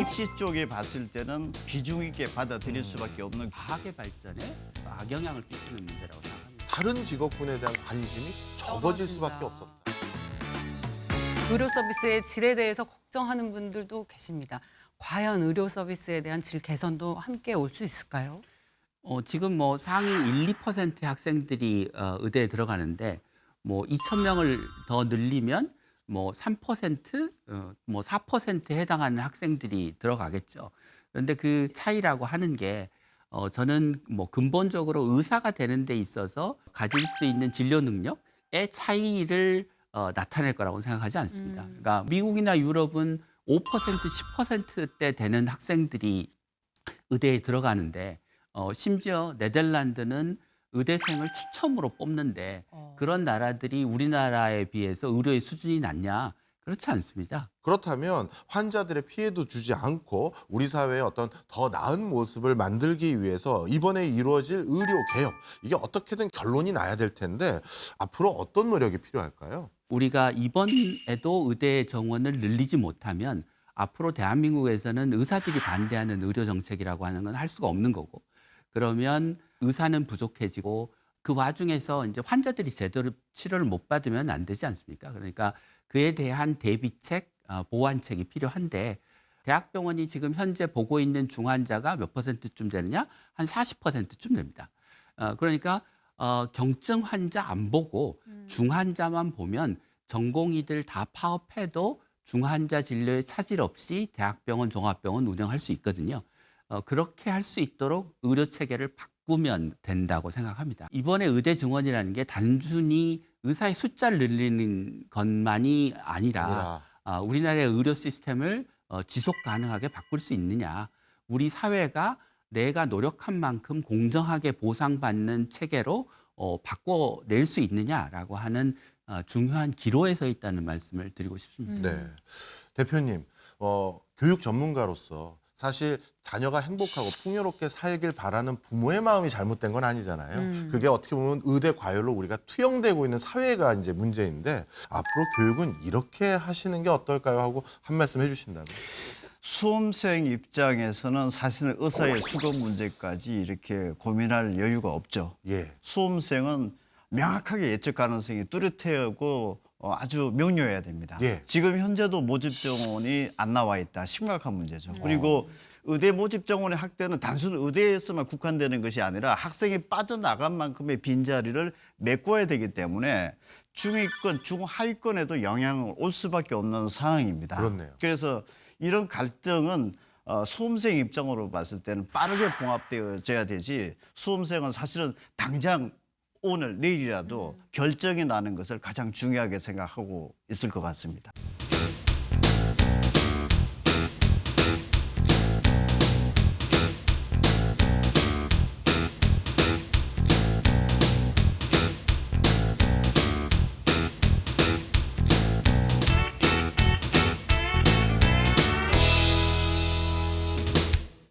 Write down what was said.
입시 쪽에 봤을 때는 비중 있게 받아들일 수밖에 없는 과학의 발전에 악영향을 끼치는 문제라고 생각합니다. 다른 직업군에 대한 관심이 적어질 수밖에 없었다. 의료 서비스의 질에 대해서 걱정하는 분들도 계십니다. 과연 의료 서비스에 대한 질 개선도 함께 올 수 있을까요? 지금 뭐 상위 1, 2%의 학생들이 의대에 들어가는데 뭐 2,000명을 더 늘리면 뭐 3%, 뭐 4%에 해당하는 학생들이 들어가겠죠. 그런데 그 차이라고 하는 게 저는 뭐 근본적으로 의사가 되는 데 있어서 가질 수 있는 진료 능력의 차이를 나타낼 거라고 생각하지 않습니다. 그러니까 미국이나 유럽은 5%, 10%대 되는 학생들이 의대에 들어가는데 심지어 네덜란드는 의대생을 추첨으로 뽑는데 그런 나라들이 우리나라에 비해서 의료의 수준이 낮냐? 그렇지 않습니다. 그렇다면 환자들의 피해도 주지 않고 우리 사회의 어떤 더 나은 모습을 만들기 위해서 이번에 이루어질 의료 개혁, 이게 어떻게든 결론이 나야 될 텐데 앞으로 어떤 노력이 필요할까요? 우리가 이번에도 의대 정원을 늘리지 못하면 앞으로 대한민국에서는 의사들이 반대하는 의료 정책이라고 하는 건 할 수가 없는 거고, 그러면 의사는 부족해지고 그 와중에서 이제 환자들이 제대로 치료를 못 받으면 안 되지 않습니까? 그러니까 그에 대한 대비책, 보완책이 필요한데 대학병원이 지금 현재 보고 있는 중환자가 몇 %쯤 되느냐? 한 40%쯤 됩니다. 그러니까 경증 환자 안 보고 중환자만 보면 전공의들 다 파업해도 중환자 진료에 차질 없이 대학병원, 종합병원 운영할 수 있거든요. 그렇게 할 수 있도록 의료 체계를 바꾸면 된다고 생각합니다. 이번에 의대 증원이라는 게 단순히 의사의 숫자를 늘리는 것만이 아니라 우리나라의 의료 시스템을 지속 가능하게 바꿀 수 있느냐. 우리 사회가 내가 노력한 만큼 공정하게 보상받는 체계로 바꿔낼 수 있느냐라고 하는 중요한 기로에 서 있다는 말씀을 드리고 싶습니다. 네, 대표님, 교육 전문가로서 사실 자녀가 행복하고 풍요롭게 살길 바라는 부모의 마음이 잘못된 건 아니잖아요. 그게 어떻게 보면 의대 과열로 우리가 투영되고 있는 사회가 이제 문제인데 앞으로 교육은 이렇게 하시는 게 어떨까요? 하고 한 말씀 해주신다면. 수험생 입장에서는 사실은 의사의 수급 문제까지 이렇게 고민할 여유가 없죠. 예. 수험생은 명확하게 예측 가능성이 뚜렷하고 아주 명료해야 됩니다. 예. 지금 현재도 모집 정원이 안 나와 있다. 심각한 문제죠. 그리고 의대 모집 정원의 확대는 단순 의대에서만 국한되는 것이 아니라 학생이 빠져나간 만큼의 빈자리를 메꿔야 되기 때문에 중위권, 중하위권에도 영향을 올 수밖에 없는 상황입니다. 그렇네요. 그래서 이런 갈등은 수험생 입장으로 봤을 때는 빠르게 봉합되어져야 되지, 수험생은 사실은 당장 오늘 내일이라도 결정이 나는 것을 가장 중요하게 생각하고 있을 것 같습니다.